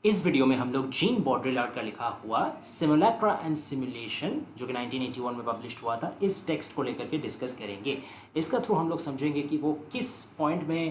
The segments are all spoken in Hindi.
इस वीडियो में हम लोग जीन बॉड्रिलार्ड का लिखा हुआ सिमुलैक्रा एंड सिमुलेशन जो कि 1981 में पब्लिश हुआ था, इस टेक्स्ट को लेकर के डिस्कस करेंगे। इसका थ्रू हम लोग समझेंगे कि वो किस पॉइंट में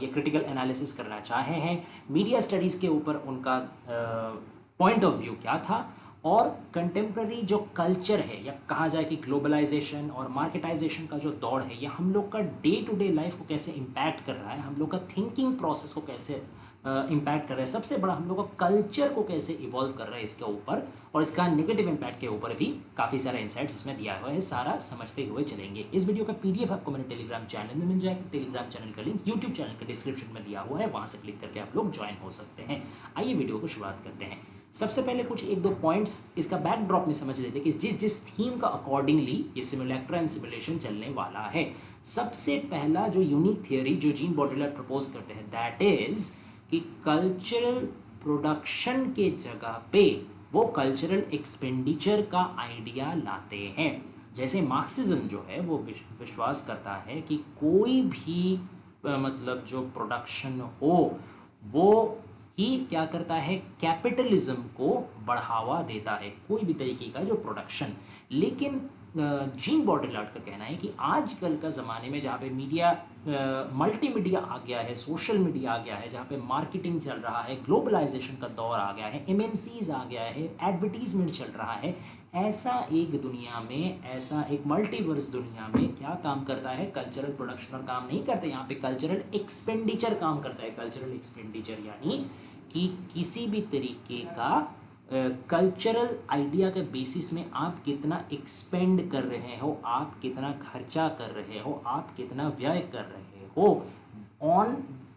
ये क्रिटिकल एनालिसिस करना चाहे हैं, मीडिया स्टडीज़ के ऊपर उनका पॉइंट ऑफ व्यू क्या था, और कंटेम्प्रेरी जो कल्चर है या कहा जाए कि ग्लोबलाइजेशन और मार्केटाइजेशन का जो दौर है, ये हम लोग का डे टू डे लाइफ को कैसे इम्पैक्ट कर रहा है, हम लोग का थिंकिंग प्रोसेस को कैसे इम्पैक्ट कर रहा है, सबसे बड़ा हम लोग का कल्चर को कैसे इवॉल्व कर रहा है इसके ऊपर, और इसका नेगेटिव इम्पैक्ट के ऊपर भी काफ़ी सारे इंसाइट्स इसमें दिया हुआ है। सारा समझते हुए चलेंगे। इस वीडियो का पीडीएफ आपको मेरे टेलीग्राम चैनल में मिल जाएगा। टेलीग्राम चैनल का लिंक यूट्यूब चैनल के डिस्क्रिप्शन में दिया हुआ है, वहाँ से क्लिक करके आप लोग ज्वाइन हो सकते हैं। आइए वीडियो को शुरुआत करते हैं। सबसे पहले कुछ एक दो पॉइंट्स इसका बैकड्रॉप में समझ लेते हैं कि जिस जिस थीम का अकॉर्डिंगली ये सिमुलैक्रा एंड सिमुलेशन चलने वाला है। सबसे पहला जो यूनिक थियोरी जो जीन बॉड्रिलार्ड प्रपोज करते हैं, दैट इज कि कल्चरल प्रोडक्शन के जगह पे वो कल्चरल एक्सपेंडिचर का आइडिया लाते हैं। जैसे मार्क्सिज्म जो है वो विश्वास करता है कि कोई भी मतलब जो प्रोडक्शन हो वो ही क्या करता है, कैपिटलिज्म को बढ़ावा देता है, कोई भी तरीके का जो प्रोडक्शन। लेकिन जीन बॉड्रिलार्ड का कहना है कि आजकल का ज़माने में जहाँ पे मीडिया मल्टीमीडिया आ गया है, सोशल मीडिया आ गया है, जहाँ पे मार्केटिंग चल रहा है, ग्लोबलाइजेशन का दौर आ गया है, एमएनसीज आ गया है, एडवर्टीजमेंट चल रहा है, ऐसा एक दुनिया में, ऐसा एक मल्टीवर्स दुनिया में क्या काम करता है, कल्चरल प्रोडक्शन और काम नहीं करते, यहाँ पे कल्चरल एक्सपेंडिचर काम करता है। कल्चरल एक्सपेंडिचर यानी कि किसी भी तरीके का कल्चरल आइडिया के बेसिस में आप कितना एक्सपेंड कर रहे हो, आप कितना खर्चा कर रहे हो, आप कितना व्यय कर रहे हो on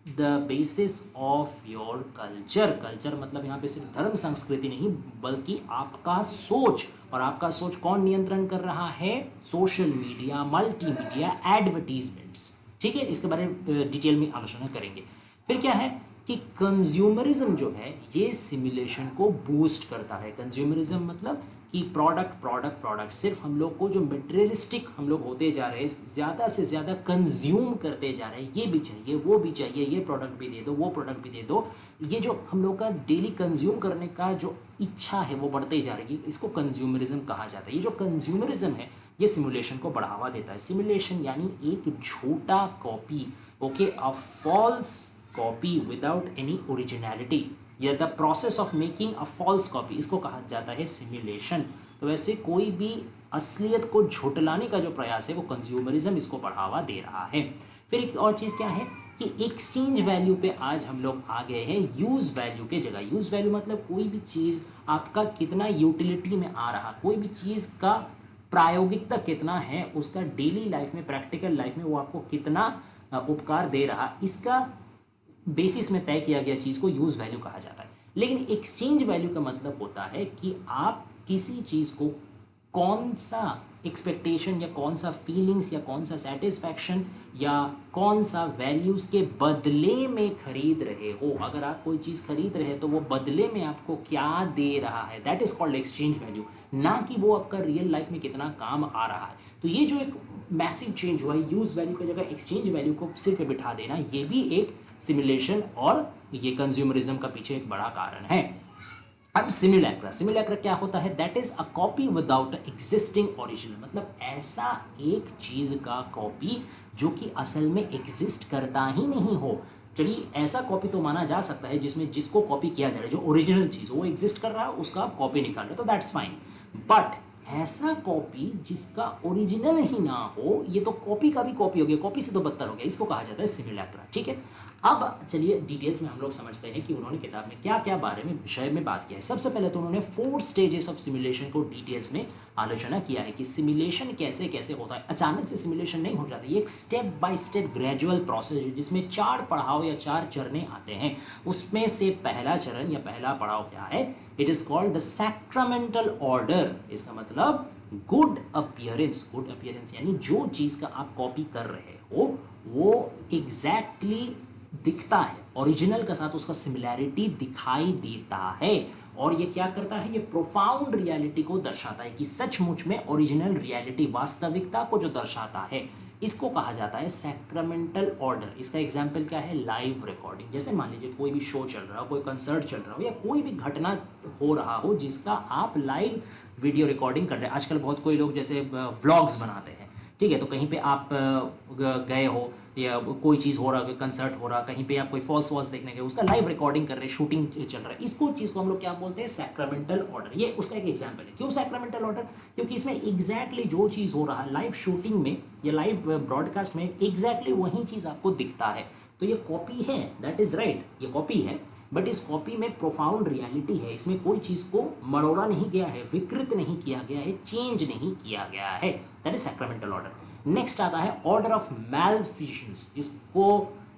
the basis of your culture. Culture मतलब यहाँ पे सिर्फ धर्म संस्कृति नहीं, बल्कि आपका सोच, और आपका सोच कौन नियंत्रण कर रहा है, सोशल मीडिया, मल्टीमीडिया, एडवर्टीजमेंट्स। ठीक है, इसके बारे में डिटेल में आलोचना करेंगे। फिर क्या है कि कंज्यूमरिज्म जो है ये सिमुलेशन को बूस्ट करता है। कंज्यूमरिज्म मतलब कि प्रोडक्ट प्रोडक्ट प्रोडक्ट, सिर्फ हम लोग को जो मटेरियलिस्टिक हम लोग होते जा रहे हैं, ज़्यादा से ज़्यादा कंज्यूम करते जा रहे हैं, ये भी चाहिए, वो भी चाहिए, ये प्रोडक्ट भी दे दो, वो प्रोडक्ट भी दे दो, ये जो हम लोग का डेली कंज्यूम करने का जो इच्छा है वो बढ़ते जा रही है, इसको कंज्यूमरिज्म कहा जाता है। ये जो कंज्यूमरिज्म है ये सिमुलेशन को बढ़ावा देता है। सिमुलेशन यानी एक झूठा copy, okay, a false copy without any originality, या the process of making a false copy, इसको कहा जाता है सिमुलेशन। तो वैसे कोई भी असलियत को झुटलाने का जो प्रयास है वो कंज्यूमरिज्म इसको बढ़ावा दे रहा है। फिर एक और चीज़ क्या है कि एक्सचेंज वैल्यू पे आज हम लोग आ गए हैं यूज़ वैल्यू के जगह। यूज़ वैल्यू मतलब कोई भी चीज़ आपका कितना यूटिलिटी में आ रहा, कोई भी चीज़ का प्रायोगिकता कितना है, उसका डेली लाइफ में, प्रैक्टिकल लाइफ में वो आपको कितना उपकार दे रहा, इसका बेसिस में तय किया गया चीज़ को यूज़ वैल्यू कहा जाता है। लेकिन एक्सचेंज वैल्यू का मतलब होता है कि आप किसी चीज़ को कौन सा एक्सपेक्टेशन या कौन सा फीलिंग्स या कौन सा सेटिस्फैक्शन या कौन सा वैल्यूज़ के बदले में खरीद रहे हो। अगर आप कोई चीज़ खरीद रहे हो तो वो बदले में आपको क्या दे रहा है, that is called exchange value, ना कि वो आपका रियल लाइफ में कितना काम आ रहा है। तो ये जो एक मैसिव चेंज हुआ है, यूज़ वैल्यू की जगह एक्सचेंज वैल्यू को सिर पे बिठा देना, ये भी एक सिमुलेशन और ये कंज्यूमरिज्म का पीछे एक बड़ा कारण है। अब सिमुलैक्रा, सिमुलैक्रा क्या होता है, that is a copy without existing original, मतलब ऐसा एक चीज का कॉपी जो कि असल में एग्जिस्ट करता ही नहीं हो। चलिए, ऐसा कॉपी तो माना जा सकता है जिसमें जिसको कॉपी किया जा रहा है, जो ओरिजिनल चीज़ वो एग्जिस्ट कर रहा है, उसका आप कॉपी निकाल रहे हो तो दैट्स फाइन। बट ऐसा कॉपी जिसका ओरिजिनल ही ना हो, ये तो कॉपी का भी कॉपी हो गया, कॉपी से तो बदतर हो गया, इसको कहा जाता है सिमुलैक्रा। ठीक है, अब चलिए डिटेल्स में हम लोग समझते हैं कि उन्होंने किताब में क्या क्या बारे में विषय में बात किया है। सबसे पहले तो उन्होंने 4 स्टेजेस ऑफ सिमुलेशन को डिटेल्स में आलोचना किया है कि सिमुलेशन कैसे कैसे होता है। अचानक से सिमुलेशन नहीं हो जाता, ये एक step by step gradual process है जिसमें 4 पड़ाव या 4 चरण आते हैं। उसमें से पहला चरण या पहला पड़ाव क्या है, it is called the सैक्रमेंटल order. इसका मतलब गुड अपीयरेंस। गुड अपीयरेंस यानी जो चीज़ का आप कॉपी कर रहे हो वो एग्जैक्टली दिखता है, ओरिजिनल के साथ उसका सिमिलैरिटी दिखाई देता है। और ये क्या करता है, ये प्रोफाउंड रियलिटी को दर्शाता है कि सचमुच में ओरिजिनल रियलिटी, वास्तविकता को जो दर्शाता है, इसको कहा जाता है सैक्रमेंटल ऑर्डर। इसका एग्जाम्पल क्या है, लाइव रिकॉर्डिंग। जैसे मान लीजिए कोई भी शो चल रहा हो, कोई कंसर्ट चल रहा हो, या कोई भी घटना हो रहा हो जिसका आप लाइव वीडियो रिकॉर्डिंग कर रहे हैं। आजकल बहुत कोई लोग जैसे व्लॉग्स बनाते हैं, ठीक है, तो कहीं पे आप गए हो या कोई चीज़ हो रहा है, कंसर्ट हो रहा, कहीं पे आप कोई फॉल्स वॉल्स देखने गए, उसका लाइव रिकॉर्डिंग कर रहे हैं, शूटिंग चल रहा है, इसको चीज़ को हम लोग क्या बोलते हैं, सैक्रमेंटल ऑर्डर। ये उसका एक एग्जाम्पल है। क्यों सैक्रमेंटल ऑर्डर? क्योंकि इसमें एग्जैक्टली जो चीज़ हो रहा है लाइव शूटिंग में या लाइव ब्रॉडकास्ट में, एग्जैक्टली वही चीज़ आपको दिखता है। तो ये कॉपी है, दैट इज़ राइट, ये कॉपी है, बट इस कॉपी में प्रोफाउंड रियलिटी है। इसमें कोई चीज़ को मरोड़ा नहीं गया है, विकृत नहीं किया गया है, चेंज नहीं किया गया है, दैट इज सैक्रमेंटल ऑर्डर। नेक्स्ट आता है ऑर्डर ऑफ मैलफिशंस। इसको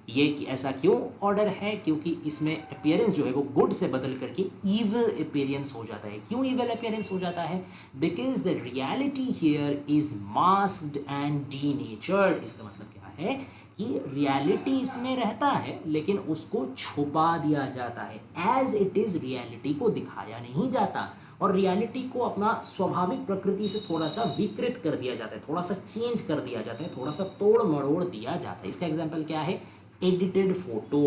ये कि ऐसा क्यों ऑर्डर है, क्योंकि इसमें अपीयरेंस जो है वो गुड से बदल करके ईविल अपीयरेंस हो जाता है। क्यों ईविल अपीयरेंस हो जाता है? Because the reality here is masked and denatured. इसका मतलब क्या है कि रियलिटी इसमें रहता है लेकिन उसको छुपा दिया जाता है, एज इट इज रियलिटी को दिखाया नहीं जाता, और रियलिटी को अपना स्वाभाविक प्रकृति से थोड़ा सा विकृत कर दिया जाता है, थोड़ा सा चेंज कर दिया जाता है, थोड़ा सा तोड़ मरोड़ दिया जाता है। इसका एग्जाम्पल क्या है, एडिटेड फोटो।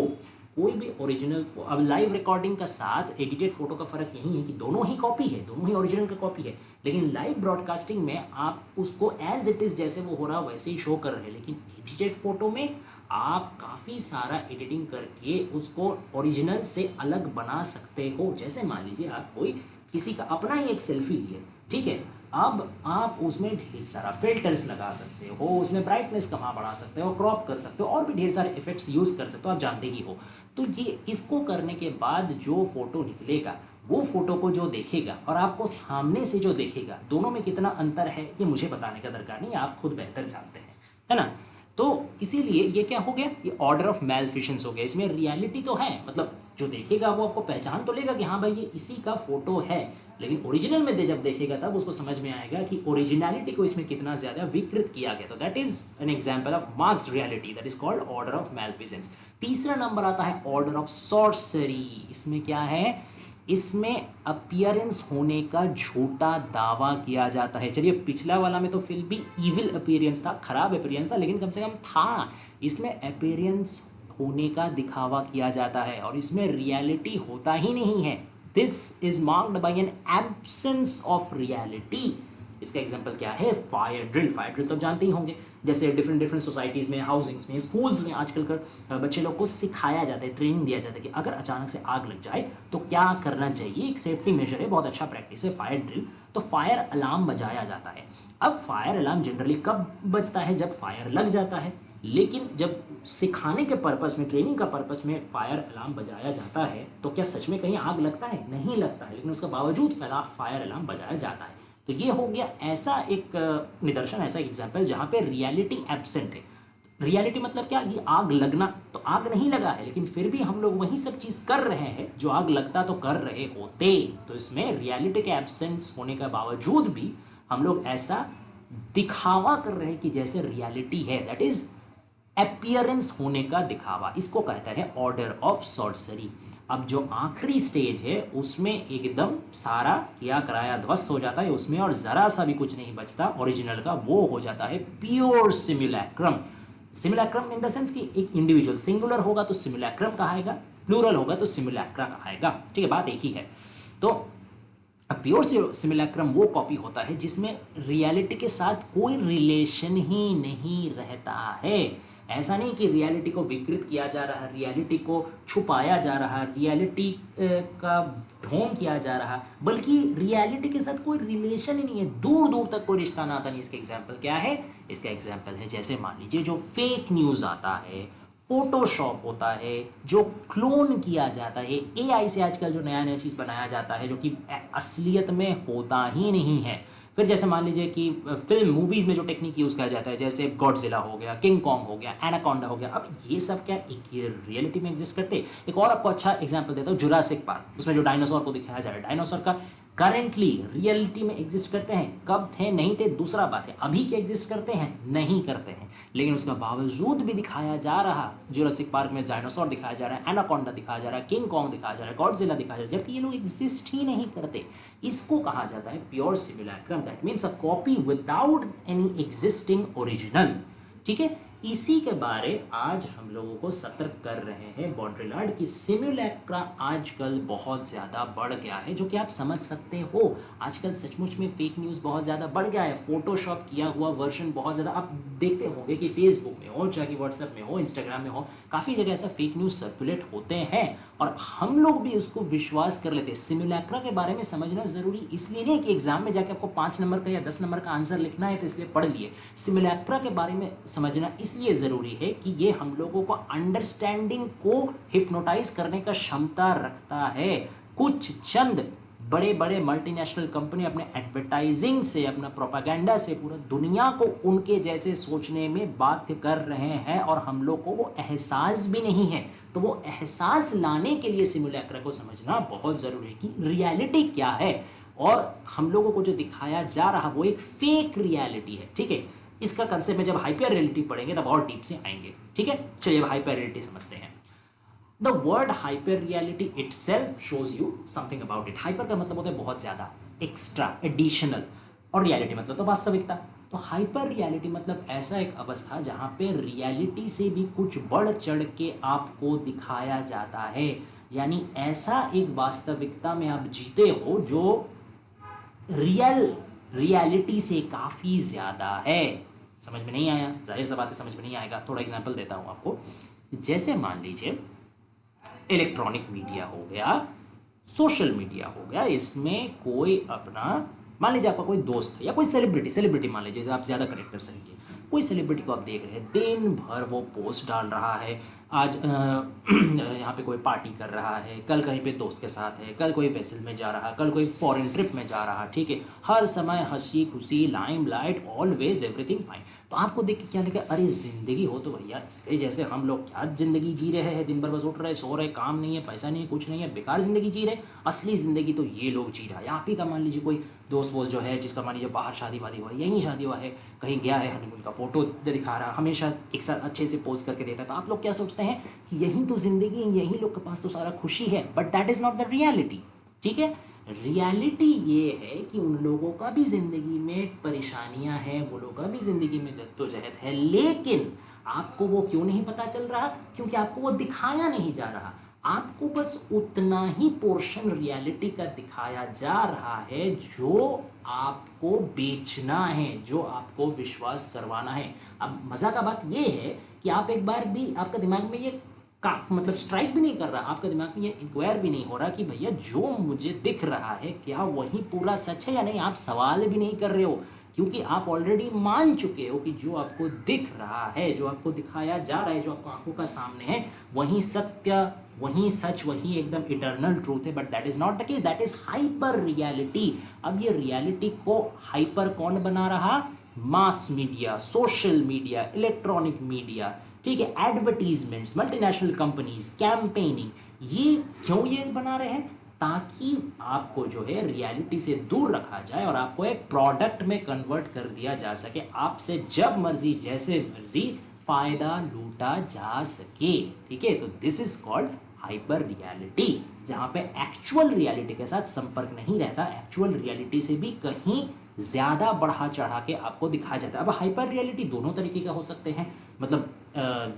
कोई भी ओरिजिनल, अब लाइव रिकॉर्डिंग का साथ एडिटेड फोटो का फ़र्क यही है कि दोनों ही कॉपी है, दोनों ही ओरिजिनल का कॉपी है, लेकिन लाइव ब्रॉडकास्टिंग में आप उसको एज इट इज़ जैसे वो हो रहा वैसे ही शो कर रहे हैं, लेकिन एडिटेड फोटो में आप काफ़ी सारा एडिटिंग करके उसको ओरिजिनल से अलग बना सकते हो। जैसे मान लीजिए आप कोई किसी का अपना ही एक सेल्फी लिए, ठीक है, अब आप उसमें ढेर सारा फिल्टर्स लगा सकते हो, उसमें ब्राइटनेस कहाँ बढ़ा सकते हो, क्रॉप कर सकते हो, और भी ढेर सारे इफेक्ट्स यूज़ कर सकते हो, आप जानते ही हो। तो ये इसको करने के बाद जो फोटो निकलेगा, वो फोटो को जो देखेगा और आपको सामने से जो देखेगा, दोनों में कितना अंतर है ये मुझे बताने का दरकार नहीं, आप खुद बेहतर जानते हैं, है ना। तो इसीलिए ये क्या हो गया, ये ऑर्डर ऑफ मैलफिशंस हो गया। इसमें रियलिटी तो है, मतलब जो देखेगा वो आपको पहचान तो लेगा कि हाँ भाई ये इसी का फोटो है, लेकिन ओरिजिनल में जब देखेगा तब उसको समझ में आएगा कि ओरिजिनलिटी को इसमें कितना ज़्यादा विकृत किया गया। तो that is an example of masks reality, that is called order of maleficence. तीसरा नंबर आता है ऑर्डर ऑफ सॉर्सरी। इसमें क्या है, इसमें अपीयरेंस होने का झूठा दावा किया जाता है। चलिए पिछला वाला में तो फिर भी इविल अपीयरेंस था, खराब अपीयरेंस था, लेकिन कम से कम था। इसमें अपीयरेंस होने का दिखावा किया जाता है और इसमें रियलिटी होता ही नहीं है। This is marked by an absence of reality. इसका एग्जाम्पल क्या है, फायर ड्रिल। फायर ड्रिल तो आप जानते ही होंगे, जैसे डिफरेंट डिफरेंट सोसाइटीज़ में, हाउसिंग्स में, स्कूल्स में आजकल कर बच्चे लोग को सिखाया जाता है, ट्रेनिंग दिया जाता है कि अगर अचानक से आग लग जाए तो क्या करना चाहिए। एक सेफ्टी मेजर है, बहुत अच्छा प्रैक्टिस है फायर ड्रिल। तो फायर अलार्म बजाया जाता है। अब फायर अलार्म जनरली कब बजता है, जब फायर लग जाता है, लेकिन जब सिखाने के पर्पस में, ट्रेनिंग का पर्पस में फायर अलार्म बजाया जाता है तो क्या सच में कहीं आग लगता है? नहीं लगता है, लेकिन उसका बावजूद फायर अलार्म बजाया जाता है। तो ये हो गया ऐसा एक निदर्शन, ऐसा एग्जाम्पल जहाँ पे रियलिटी एब्सेंट है। रियलिटी मतलब क्या, ये आग लगना, तो आग नहीं लगा है लेकिन फिर भी हम लोग वही सब चीज़ कर रहे हैं जो आग लगता तो कर रहे होते। तो इसमें रियलिटी के एब्सेंस होने के बावजूद भी हम लोग ऐसा दिखावा कर रहे हैं कि जैसे रियलिटी है, दैट इज अपीयरेंस होने का दिखावा। इसको कहता है ऑर्डर ऑफ सॉर्सरी। अब जो आखिरी स्टेज है उसमें एकदम सारा किया कराया ध्वस्त हो जाता है, उसमें और ज़रा सा भी कुछ नहीं बचता ओरिजिनल का, वो हो जाता है pure simulacrum. Simulacrum in the sense कि एक इंडिविजुअल, सिंगुलर होगा तो सिमुलैक्रम कहाएगा, प्लूरल होगा तो सिमुलैक्रा कहाएगा, ठीक है, बात एक ही है। तो प्योर सिमुलैक्रम वो कॉपी होता है जिसमें रियलिटी के साथ कोई रिलेशन ही नहीं रहता है। ऐसा नहीं कि रियलिटी को विकृत किया जा रहा है, रियलिटी को छुपाया जा रहा है, रियलिटी का ढोंग किया जा रहा, बल्कि रियलिटी के साथ कोई रिलेशन ही नहीं है, दूर दूर तक कोई रिश्ता नाता नहीं। इसका एग्जाम्पल क्या है, इसका एग्जाम्पल है जैसे मान लीजिए जो फेक न्यूज़ आता है, फोटोशॉप होता है, जो क्लोन किया जाता है, एआई से आजकल जो नया नया चीज़ बनाया जाता है जो कि असलियत में होता ही नहीं है। फिर जैसे मान लीजिए कि फिल्म मूवीज़ में जो टेक्निक यूज़ किया जाता है, जैसे गॉडजिला हो गया, किंग कॉन्ग हो गया, एनाकोंडा हो गया, अब ये सब क्या एक रियलिटी में एग्जिस्ट करते? एक और आपको अच्छा एग्जांपल देता हूँ, जुरासिक पार्क, उसमें जो डायनासोर को दिखाया जा रहा है, डायनासोर का करेंटली रियलिटी में एग्जिस्ट करते हैं, कब थे नहीं थे दूसरा बात है, अभी के एग्जिस्ट करते हैं नहीं करते हैं, लेकिन उसका बावजूद भी दिखाया जा रहा, जुरासिक पार्क में डायनासोर दिखाया जा रहा है, एनाकोंडा दिखाया जा रहा है, किंग कॉन्ग दिखाया जा रहा है, गॉडजिला दिखाया जा रहा है, जबकि ये लोग एग्जिस्ट ही नहीं करते। इसको कहा जाता है pure simulacrum, that means a copy without any existing original. ठीक है, इसी के बारे आज हम लोगों को सतर्क कर रहे हैं बॉड्रिलार्ड की सिम्युलैक्रा आजकल बहुत ज़्यादा बढ़ गया है, जो कि आप समझ सकते हो। आजकल सचमुच में फेक न्यूज़ बहुत ज़्यादा बढ़ गया है, फोटोशॉप किया हुआ वर्जन बहुत ज़्यादा आप देखते होंगे कि फेसबुक में हो, चाहे व्हाट्सएप में हो, इंस्टाग्राम में हो, काफ़ी जगह ऐसा फेक न्यूज़ सर्कुलेट होते हैं और हम लोग भी उसको विश्वास कर लेते हैं। सिम्युलैक्रा के बारे में समझना ज़रूरी इसलिए नहीं कि एग्जाम में जाकर आपको 5 नंबर का या 10 नंबर का आंसर लिखना है तो इसलिए पढ़ लिए। सिम्युलैक्रा के बारे में समझना इसलिए ज़रूरी है कि ये हम लोगों को अंडरस्टैंडिंग को हिप्नोटाइज करने का क्षमता रखता है। कुछ चंद बड़े बड़े मल्टीनेशनल कंपनी अपने एडवर्टाइजिंग से, अपना प्रोपागेंडा से पूरा दुनिया को उनके जैसे सोचने में बाध्य कर रहे हैं और हम लोग को वो एहसास भी नहीं है। तो वो एहसास लाने के लिए सिम्युलैक्रा को समझना बहुत ज़रूरी है कि रियलिटी क्या है और हम लोगों को जो दिखाया जा रहा वो एक फेक रियलिटी है। ठीक है, इसका कंसेप्ट में जब हाइपर रियलिटी पढ़ेंगे तब और डीप से आएंगे। ठीक है, चलिए अब हाइपर रियलिटी समझते हैं। The word hyper reality itself shows you something about it. Hyper का मतलब होता है बहुत ज़्यादा, एक्स्ट्रा, एडिशनल, और रियलिटी मतलब तो वास्तविकता। तो हाइपर रियलिटी मतलब ऐसा एक अवस्था जहाँ पे रियलिटी से भी कुछ बढ़ चढ़ के आपको दिखाया जाता है, यानी ऐसा एक वास्तविकता में आप जीते हो जो रियलिटी से काफ़ी ज़्यादा है। समझ में नहीं आया? जाहिर सा बात है समझ में नहीं आएगा। थोड़ा एग्जांपल देता हूँ आपको। जैसे मान लीजिए इलेक्ट्रॉनिक मीडिया हो गया, सोशल मीडिया हो गया, इसमें कोई अपना, मान लीजिए आपका कोई दोस्त है या कोई सेलिब्रिटी मान लीजिए, आप ज़्यादा कनेक्ट कर सकेंगे। कोई सेलिब्रिटी को आप देख रहे हैं, दिन भर वो पोस्ट डाल रहा है, आज यहाँ पे कोई पार्टी कर रहा है, कल कहीं पे दोस्त के साथ है, कल कोई वेसल में जा रहा, कल कोई फॉरेन ट्रिप में जा रहा। ठीक है, हर समय हंसी खुशी, lime light, always everything fine. तो आपको देख के क्या लगा, अरे ज़िंदगी हो तो भैया इसके जैसे हम लोग क्या ज़िंदगी जी रहे हैं, दिन भर बस उठ रहे, सो रहे, काम नहीं है, पैसा नहीं है, कुछ नहीं है, बेकार ज़िंदगी जी रहे। असली ज़िंदगी तो ये लोग जी रहा है। आप ही का मान लीजिए कोई दोस्त वोस्त जो है, जिसका मान लीजिए बाहर शादी वादी हुआ, यहीं शादी हुआ है, कहीं गया है, हनीमून का फोटो दिखा रहा, हमेशा एक साथ अच्छे से पोज करके देता है। तो आप लोग क्या सोचते हैं कि यही तो ज़िंदगी है, यही लोग के पास तो सारा खुशी है, but that is not the reality. ठीक है, रियलिटी ये है कि उन लोगों का भी ज़िंदगी में परेशानियां हैं, वो लोगों का भी ज़िंदगी में जद्दोजहद है, लेकिन आपको वो क्यों नहीं पता चल रहा? क्योंकि आपको वो दिखाया नहीं जा रहा। आपको बस उतना ही पोर्शन रियलिटी का दिखाया जा रहा है जो आपको बेचना है, जो आपको विश्वास करवाना है। अब मज़ा का बात ये है कि आप एक बार भी, आपका दिमाग में ये का मतलब स्ट्राइक भी नहीं कर रहा, आपका दिमाग में ये इंक्वायर भी नहीं हो रहा कि भैया जो मुझे दिख रहा है क्या वही पूरा सच है या नहीं। आप सवाल भी नहीं कर रहे हो क्योंकि आप ऑलरेडी मान चुके हो कि जो आपको दिख रहा है, जो आपको दिखाया जा रहा है, जो आपको आंखों का सामने है, वही सत्य, वही सच, वही एकदम इटर्नल ट्रूथ है। But that is not the case, that is hyper reality. अब ये रियलिटी को हाइपर कौन बना रहा? Mass media, social media, electronic media. ठीक है, एडवर्टीजमेंट्स, मल्टीनेशनल कंपनीज, कैंपेनिंग, ये क्यों ये बना रहे हैं? ताकि आपको जो है रियलिटी से दूर रखा जाए और आपको एक प्रोडक्ट में कन्वर्ट कर दिया जा सके, आपसे जब मर्जी जैसे मर्जी फायदा लूटा जा सके। ठीक है, तो this is called hyper reality, जहाँ पे एक्चुअल रियलिटी के साथ संपर्क नहीं रहता, एक्चुअल रियलिटी से भी कहीं ज़्यादा बढ़ा चढ़ा के आपको दिखाया जाता है। अब हाइपर रियलिटी दोनों तरीके का हो सकते हैं, मतलब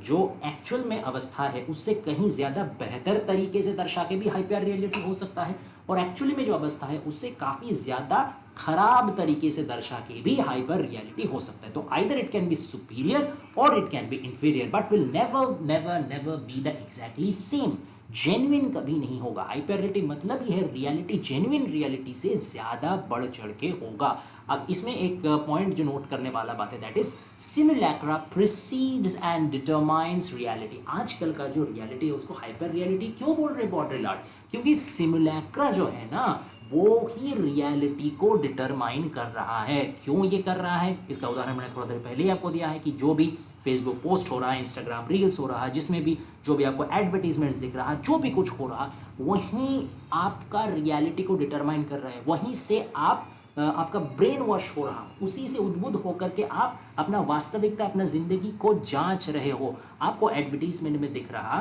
जो एक्चुअल में अवस्था है उससे कहीं ज़्यादा बेहतर तरीके से दर्शा के भी हाइपर रियलिटी हो सकता है, और एक्चुअली में जो अवस्था है उससे काफ़ी ज़्यादा खराब तरीके से दर्शा के भी हाइपर रियलिटी हो सकता है। तो either it can be superior और it can be inferior, but will never never never be the exactly same. Genuine कभी नहीं होगा। हाइपर रियलिटी मतलब ये है रियलिटी जेन्युइन रियलिटी से ज़्यादा बढ़ चढ़ के होगा। अब इसमें एक पॉइंट जो नोट करने वाला बात है, that is simulacra precedes and determines reality. आजकल का जो रियलिटी है उसको हाइपर रियलिटी क्यों बोल रहे बॉड्रिलार्ड? क्योंकि सिमुलैक्रा जो है ना वो ही रियलिटी को डिटरमाइन कर रहा है। क्यों ये कर रहा है? इसका उदाहरण मैंने थोड़ा देर पहले ही आपको दिया है कि जो भी फेसबुक पोस्ट हो रहा है, इंस्टाग्राम रील्स हो रहा है, जिसमें भी जो भी आपको एडवर्टीजमेंट्स दिख रहा है, जो भी कुछ हो रहा, वहीं आपका रियलिटी को डिटरमाइन कर रहा है। वहीं से आपका ब्रेन वॉश हो रहा, उसी से उद्बुद्ध होकर के आप अपना वास्तविकता, अपना ज़िंदगी को जांच रहे हो। आपको एडवर्टीजमेंट में दिख रहा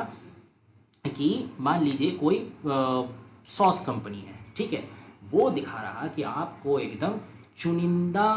कि मान लीजिए कोई सॉस कंपनी है, ठीक है, वो दिखा रहा कि आपको एकदम चुनिंदा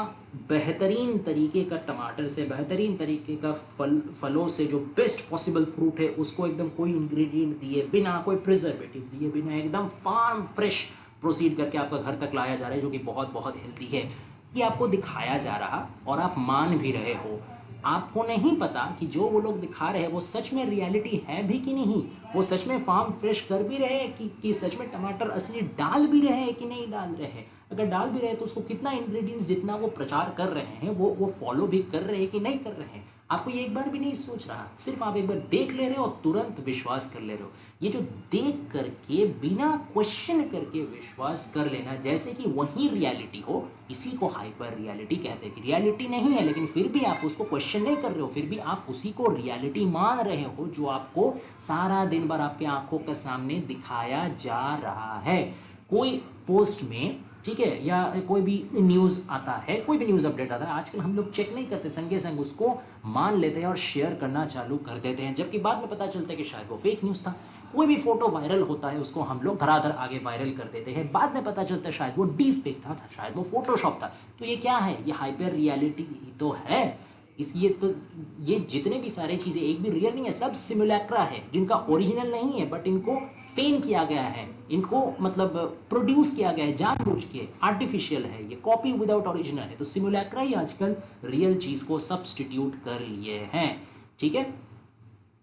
बेहतरीन तरीके का टमाटर से, बेहतरीन तरीके का फलों से, जो बेस्ट पॉसिबल फ्रूट है उसको एकदम कोई इंग्रेडिएंट दिए बिना, कोई प्रिजर्वेटिव्स दिए बिना, एकदम फार्म फ्रेश प्रोसीड करके आपका घर तक लाया जा रहा है, जो कि बहुत बहुत हेल्दी है, ये आपको दिखाया जा रहा और आप मान भी रहे हो। आपको नहीं पता कि जो वो लोग दिखा रहे हैं वो सच में रियलिटी है भी कि नहीं, वो सच में फार्म फ्रेश कर भी रहे हैं कि सच में टमाटर असली डाल भी रहे हैं कि नहीं डाल रहे हैं। अगर डाल भी रहे हैं तो उसको कितना इंग्रेडिएंट्स जितना वो प्रचार कर रहे हैं वो फॉलो भी कर रहे हैं कि नहीं कर रहे हैं, आपको ये एक बार भी नहीं सोच रहा, सिर्फ आप एक बार देख ले रहे हो और तुरंत विश्वास कर ले रहे हो। ये जो देख करके बिना क्वेश्चन करके विश्वास कर लेना जैसे कि वही रियलिटी हो, इसी को हाइपर रियलिटी कहते हैं कि रियलिटी नहीं है लेकिन फिर भी आप उसको क्वेश्चन नहीं कर रहे हो, फिर भी आप उसी को रियलिटी मान रहे हो जो आपको सारा दिन भर आपके आंखों के सामने दिखाया जा रहा है। कोई पोस्ट में, ठीक है, या कोई भी न्यूज़ आता है, कोई भी न्यूज़ अपडेट आता है, आजकल हम लोग चेक नहीं करते, संगे संग उसको मान लेते हैं और शेयर करना चालू कर देते हैं, जबकि बाद में पता चलता है कि शायद वो फेक न्यूज़ था। कोई भी फोटो वायरल होता है उसको हम लोग धड़ाधड़ आगे वायरल कर देते हैं, बाद में पता चलता है शायद वो डीप फेक था, शायद वो फोटोशॉप था। तो ये क्या है? ये हाइपर रियलिटी ही तो है। ये जितने भी सारे चीज़ें एक भी रियल नहीं है, सब सिमुलैक्रा है जिनका ओरिजिनल नहीं है, बट इनको फेन किया गया है, इनको मतलब प्रोड्यूस किया गया है जानबूझ के, आर्टिफिशियल है, ये कॉपी विदाउट ओरिजिनल है। तो सिमुलैक्रा ही आजकल रियल चीज़ को सब्स्टिट्यूट कर लिए हैं, ठीक है।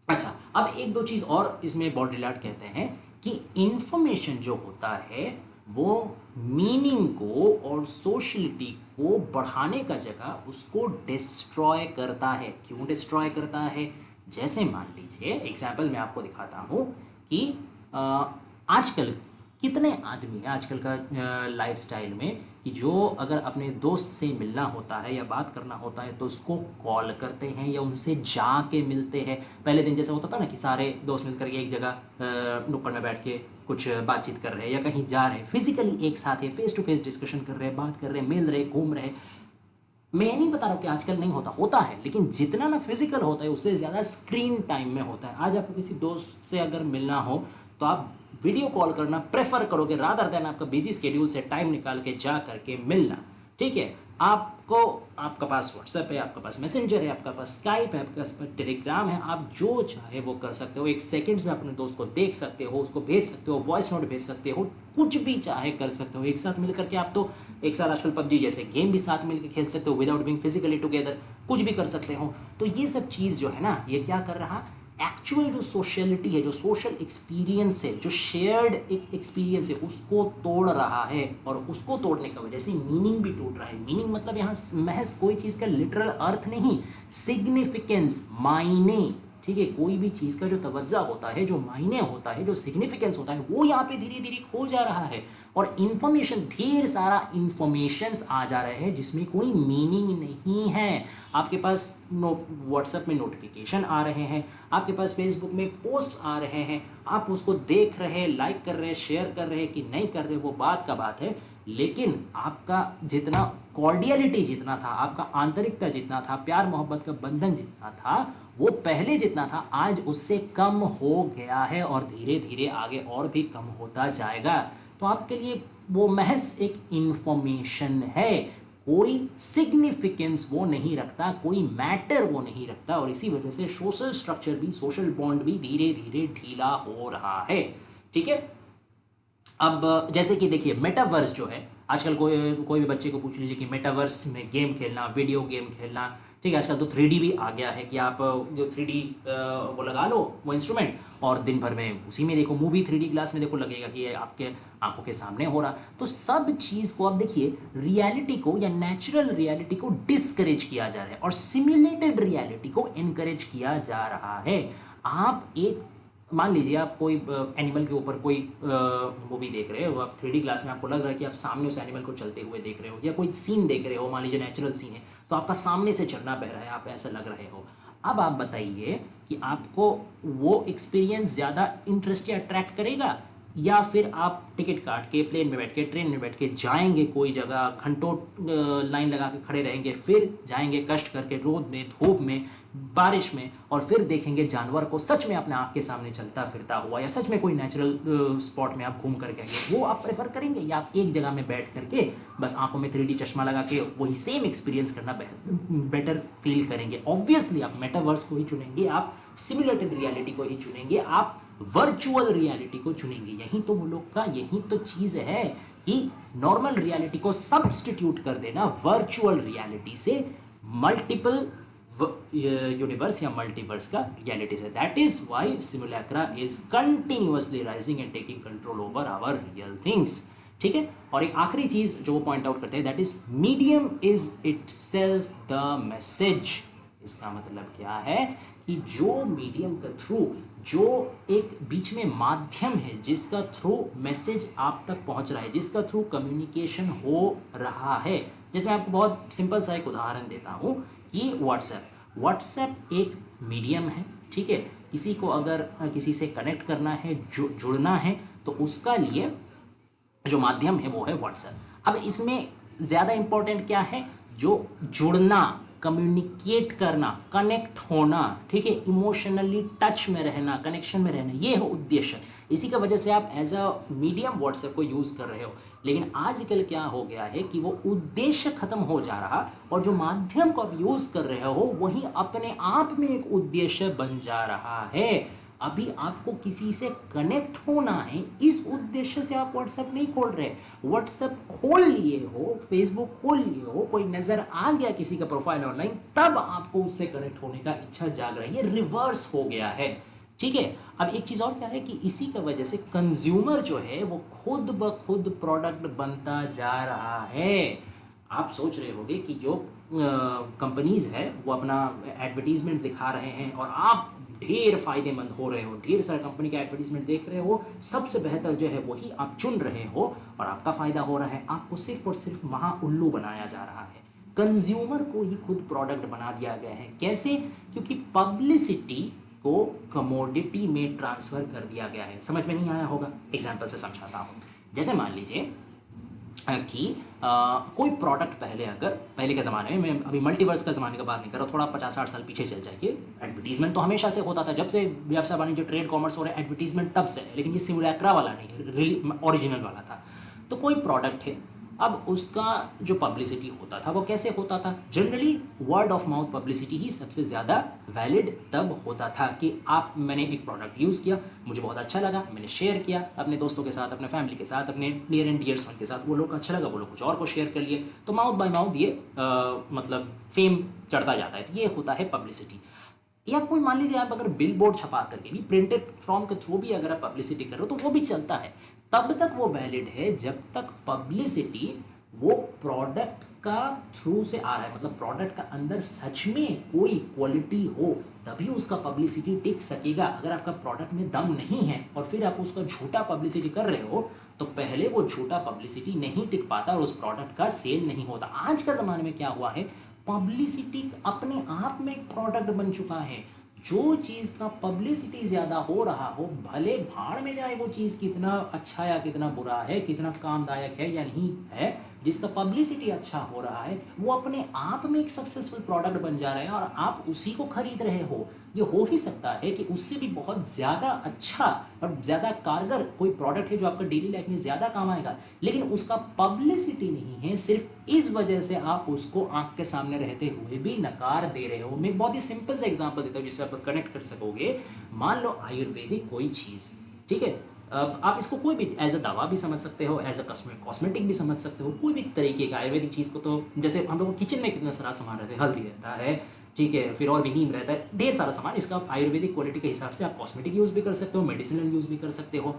अच्छा, अब एक दो चीज़ और इसमें बॉड्रिलार्ड कहते हैं कि इंफॉर्मेशन जो होता है वो मीनिंग को और सोशलिटी को बढ़ाने का जगह उसको डिस्ट्रॉय करता है। क्यों डिस्ट्रॉय करता है? जैसे मान लीजिए, एग्जाम्पल मैं आपको दिखाता हूँ कि आजकल कितने आदमी हैं आजकल का लाइफस्टाइल में कि जो अगर अपने दोस्त से मिलना होता है या बात करना होता है तो उसको कॉल करते हैं या उनसे जाके मिलते हैं। पहले दिन जैसा होता था ना कि सारे दोस्त मिलकर के एक जगह नुक्कड़ में बैठ के कुछ बातचीत कर रहे हैं या कहीं जा रहे हैं, फिजिकली एक साथ है, फेस टू फेस डिस्कशन कर रहे हैं, बात कर रहे हैं, मिल रहे, घूम रहे। मैं ये नहीं बता रहा हूँ कि आजकल नहीं होता, होता है, लेकिन जितना ना फिजिकल होता है उससे ज़्यादा स्क्रीन टाइम में होता है। आज आपको किसी दोस्त से अगर मिलना हो तो आप वीडियो कॉल करना प्रेफर करोगे रादर देन आपका बिजी स्केड्यूल से टाइम निकाल के जा करके मिलना, ठीक है। आपका पास व्हाट्सएप है, आपके पास मैसेंजर है, आपके पास स्काइप है, आपके पास टेलीग्राम है, आप जो चाहे वो कर सकते हो। एक सेकंड्स में अपने दोस्त को देख सकते हो, उसको भेज सकते हो, वॉइस नोट भेज सकते हो, कुछ भी चाहे कर सकते हो। एक साथ मिल करके आप तो एक साथ आजकल पबजी जैसे गेम भी साथ मिलकर खेल सकते हो विदाउट बीइंग फिजिकली टुगेदर, कुछ भी कर सकते हो। तो ये सब चीज़ जो है ना, ये क्या कर रहा, एक्चुअल जो सोशलिटी है, जो सोशल एक्सपीरियंस है, जो शेयर्ड एक एक्सपीरियंस है, उसको तोड़ रहा है। और उसको तोड़ने की वजह से मीनिंग भी टूट रहा है। मीनिंग मतलब यहाँ महज कोई चीज़ का लिटरल अर्थ नहीं, सिग्निफिकेंस, मायने, ठीक है। कोई भी चीज़ का जो तवज्जा होता है, जो मायने होता है, जो सिग्निफिकेंस होता है, वो यहाँ पे धीरे धीरे खो जा रहा है। और इन्फॉर्मेशन, ढेर सारा इन्फॉर्मेशंस आ जा रहे हैं जिसमें कोई मीनिंग नहीं है। आपके पास व्हाट्सएप में नोटिफिकेशन आ रहे हैं, आपके पास फेसबुक में पोस्ट आ रहे हैं, आप उसको देख रहे हैं, लाइक कर रहे हैं, शेयर कर रहे हैं कि नहीं कर रहे, वो बात का बात है। लेकिन आपका जितना कॉर्डियलिटी जितना था, आपका आंतरिकता जितना था, प्यार मोहब्बत का बंधन जितना था, वो पहले जितना था, आज उससे कम हो गया है और धीरे धीरे आगे और भी कम होता जाएगा। तो आपके लिए वो महज एक इंफॉर्मेशन है, कोई सिग्निफिकेंस वो नहीं रखता, कोई मैटर वो नहीं रखता। और इसी वजह से सोशल स्ट्रक्चर भी, सोशल बॉन्ड भी धीरे धीरे ढीला हो रहा है, ठीक है। अब जैसे कि देखिए, मेटावर्स जो है आजकल, कोई भी बच्चे को पूछ लीजिए कि मेटावर्स में गेम खेलना, वीडियो गेम खेलना, ठीक है। आजकल तो 3D भी आ गया है कि आप जो 3D वो लगा लो, वो इंस्ट्रूमेंट, और दिन भर में उसी में देखो मूवी, 3D ग्लास में देखो, लगेगा कि ये आपके आंखों के सामने हो रहा। तो सब चीज़ को अब देखिए, रियलिटी को या नेचुरल रियलिटी को डिस्करेज किया जा रहा है और सिमुलेटेड रियलिटी को इनकरेज किया जा रहा है। आप एक मान लीजिए, आप कोई एनिमल के ऊपर कोई मूवी देख रहे हो, आप 3D ग्लास में, आपको लग रहा है कि आप सामने उस एनिमल को चलते हुए देख रहे हो, या कोई सीन देख रहे हो, मान लीजिए नेचुरल सीन है, तो आपका सामने से झरना बह रहा है, आप ऐसा लग रहे हो। अब आप बताइए कि आपको वो एक्सपीरियंस ज़्यादा इंटरेस्ट या अट्रैक्ट करेगा या फिर आप टिकट काट के प्लेन में बैठ के ट्रेन में बैठ के जाएंगे कोई जगह, घंटों लाइन लगा के खड़े रहेंगे, फिर जाएंगे कष्ट करके रोद में, धूप में, बारिश में, और फिर देखेंगे जानवर को सच में अपने आँख के सामने चलता फिरता हुआ, या सच में कोई नेचुरल स्पॉट में आप घूम करके आएंगे, वो आप प्रेफर करेंगे, या आप एक जगह में बैठ करके बस आंखों में 3D चश्मा लगा के वही सेम एक्सपीरियंस करना बेटर फील करेंगे? ऑब्वियसली आप मेटावर्स को ही चुनेंगे, आप सिमुलेटेड रियलिटी को ही चुनेंगे, आप वर्चुअल रियलिटी को चुनेंगे। यही तो वो लोग का, यही तो चीज़ है कि नॉर्मल रियलिटी को सब्स्टिट्यूट कर देना वर्चुअल रियलिटी से, मल्टीपल यूनिवर्स या मल्टीवर्स का रियलिटी से। That is why simulacra is continuously rising and taking control over our real things. ठीक है, और एक आखिरी चीज जो वो पॉइंट आउट करते हैं, that is medium is itself the message. इसका मतलब क्या है कि जो मीडियम के थ्रू, जो एक बीच में माध्यम है जिसका थ्रू मैसेज आप तक पहुंच रहा है, जिसका थ्रू कम्युनिकेशन हो रहा है, जैसे मैं आपको बहुत सिंपल सा एक उदाहरण देता हूँ कि व्हाट्सएप एक मीडियम है। ठीक है, किसी को अगर किसी से कनेक्ट करना है, जुड़ना है, तो उसका लिए जो माध्यम है वो है व्हाट्सएप। अब इसमें ज़्यादा इंपॉर्टेंट क्या है? जो जुड़ना, कम्युनिकेट करना, कनेक्ट होना, ठीक है, इमोशनली टच में रहना, कनेक्शन में रहना, ये है उद्देश्य। इसी का वजह से आप एज अ मीडियम व्हाट्सएप को यूज़ कर रहे हो। लेकिन आजकल क्या हो गया है कि वो उद्देश्य खत्म हो जा रहा, और जो माध्यम को आप यूज़ कर रहे हो वही अपने आप में एक उद्देश्य बन जा रहा है। अभी आपको किसी से कनेक्ट होना है, इस उद्देश्य से आप व्हाट्सएप नहीं खोल रहे। व्हाट्सएप खोल लिए हो, फेसबुक खोल लिए हो, कोई नजर आ गया किसी का प्रोफाइल ऑनलाइन, तब आपको उससे कनेक्ट होने का इच्छा जाग रही है। रिवर्स हो गया है। ठीक है, अब एक चीज और क्या है कि इसी का वजह से कंज्यूमर जो है वो खुद ब खुद प्रोडक्ट बनता जा रहा है। आप सोच रहे होंगे कि जो कंपनीज है वो अपना एडवर्टीजमेंट्स दिखा रहे हैं और आप ढेर फायदेमंद हो रहे हो, ढेर सारा कंपनी का एडवर्टीजमेंट देख रहे हो, सबसे बेहतर जो है वही आप चुन रहे हो और आपका फायदा हो रहा है। आपको सिर्फ और सिर्फ महा उल्लू बनाया जा रहा है। कंज्यूमर को ही खुद प्रोडक्ट बना दिया गया है। कैसे? क्योंकि पब्लिसिटी को कमोडिटी में ट्रांसफर कर दिया गया है। समझ में नहीं आया होगा? एग्जाम्पल से समझाता हूँ। जैसे मान लीजिए कि कोई प्रोडक्ट पहले के ज़माने में, मैं अभी मल्टीवर्स का ज़माने का बात नहीं कर रहा, थोड़ा 50-60 साल पीछे चल जाइए। एडवर्टीजमेंट तो हमेशा से होता था, जब से व्यवसाय वाणिज्य, ट्रेड, कॉमर्स हो रहा है, एडवर्टीजमेंट तब से है। लेकिन ये सिमुलैक्रा वाला नहीं, ओरिजिनल वाला था। तो कोई प्रोडक्ट है, अब उसका जो पब्लिसिटी होता था वो कैसे होता था? Generally word of mouth publicity ही सबसे ज़्यादा वैलिड तब होता था कि मैंने एक प्रोडक्ट यूज़ किया, मुझे बहुत अच्छा लगा, मैंने शेयर किया अपने दोस्तों के साथ, अपने फैमिली के साथ, अपने नियर एंड डियर्स वन के साथ, वो लोग को अच्छा लगा, वो लोग कुछ और को शेयर कर लिए, तो माउथ बाय माउथ ये मतलब फेम चढ़ता जाता है। तो ये होता है पब्लिसिटी। या कोई मान लीजिए आप अगर बिल बोर्ड छपा करके भी, प्रिंटेड फॉर्म के थ्रू भी अगर आप पब्लिसिटी कर रहे हो तो वो भी चलता है। तब तक वो वैलिड है जब तक पब्लिसिटी वो प्रोडक्ट का थ्रू से आ रहा है, मतलब प्रोडक्ट का अंदर सच में कोई क्वालिटी हो, तभी उसका पब्लिसिटी टिक सकेगा। अगर आपका प्रोडक्ट में दम नहीं है और फिर आप उसका झूठा पब्लिसिटी कर रहे हो, तो पहले वो झूठा पब्लिसिटी नहीं टिक पाता और उस प्रोडक्ट का सेल नहीं होता। आज का ज़माने में क्या हुआ है, पब्लिसिटी अपने आप में एक प्रोडक्ट बन चुका है। जो चीज़ का पब्लिसिटी ज़्यादा हो रहा हो, भले भाड़ में जाए वो चीज़ कितना अच्छा या कितना बुरा है, कितना कामदायक है या नहीं है, जिसका पब्लिसिटी अच्छा हो रहा है वो अपने आप में एक सक्सेसफुल प्रोडक्ट बन जा रहे हैं और आप उसी को खरीद रहे हो। ये हो ही सकता है कि उससे भी बहुत ज़्यादा अच्छा और ज़्यादा कारगर कोई प्रोडक्ट है जो आपका डेली लाइफ में ज़्यादा काम आएगा, लेकिन उसका पब्लिसिटी नहीं है। सिर्फ इस वजह से आप उसको आंख के सामने रहते हुए भी नकार दे रहे हो। मैं एक बहुत ही सिंपल सा एग्जांपल देता हूँ जिससे आप कनेक्ट कर सकोगे। मान लो आयुर्वेदिक कोई चीज़, ठीक है, आप इसको कोई भी एज अ दवा भी समझ सकते हो, एज अ कॉस्मेटिक भी समझ सकते हो, कोई भी तरीके का आयुर्वेदिक चीज़ को। तो जैसे हम लोग किचन में कितना सारा सामान रहता है, हल्दी रहता है, ठीक है, फिर और भी नीम रहता है, ढेर सारा सामान। इसका आयुर्वेदिक क्वालिटी के हिसाब से आप कॉस्मेटिक यूज़ भी कर सकते हो, मेडिसिनल यूज़ भी कर सकते हो,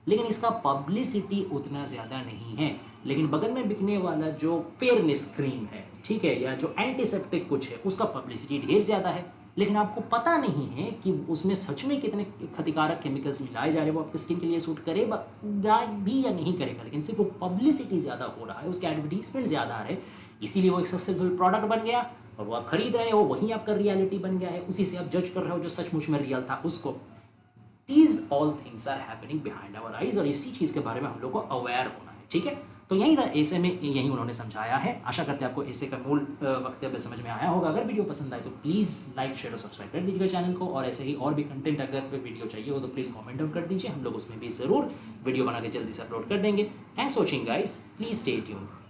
लेकिन इसका पब्लिसिटी उतना ज़्यादा नहीं है। लेकिन बगल में बिकने वाला जो फेयरनेस क्रीम है, ठीक है, या जो एंटीसेप्टिक कुछ है, उसका पब्लिसिटी ढेर ज़्यादा है, लेकिन आपको पता नहीं है कि उसमें सच में कितने क्षतिकारक केमिकल्स मिलाए जा रहे हैं, वो आपकी स्किन के लिए सूट करेगा भी या नहीं करेगा, लेकिन सिर्फ वो पब्लिसिटी ज़्यादा हो रहा है, उसके एडवर्टीजमेंट ज़्यादा आ रहे हैं, इसीलिए वो एक सक्सेसफुल प्रोडक्ट बन गया और वो आप खरीद रहे हो, वहीं आपका रियलिटी बन गया है। उसी से आप जज कर रहे हो जो सचमुच में रियल था उसको। These all things are happening behind our eyes, और इसी चीज़ के बारे में हम लोग को अवेयर होना है, ठीक है। तो यही था ऐसे में, यही उन्होंने समझाया है। आशा करते हैं आपको ऐसे का मूल वक्तव्य समझ में आया होगा। अगर वीडियो पसंद आए तो प्लीज़ लाइक शेयर और सब्सक्राइब कर दीजिएगा चैनल को, और ऐसे ही और भी कंटेंट अगर वीडियो चाहिए हो तो प्लीज़ कमेंट डाउन कर दीजिए, हम लोग उसमें भी ज़रूर वीडियो बना के जल्दी से अपलोड कर देंगे। Thanks for watching guys, please stay tuned.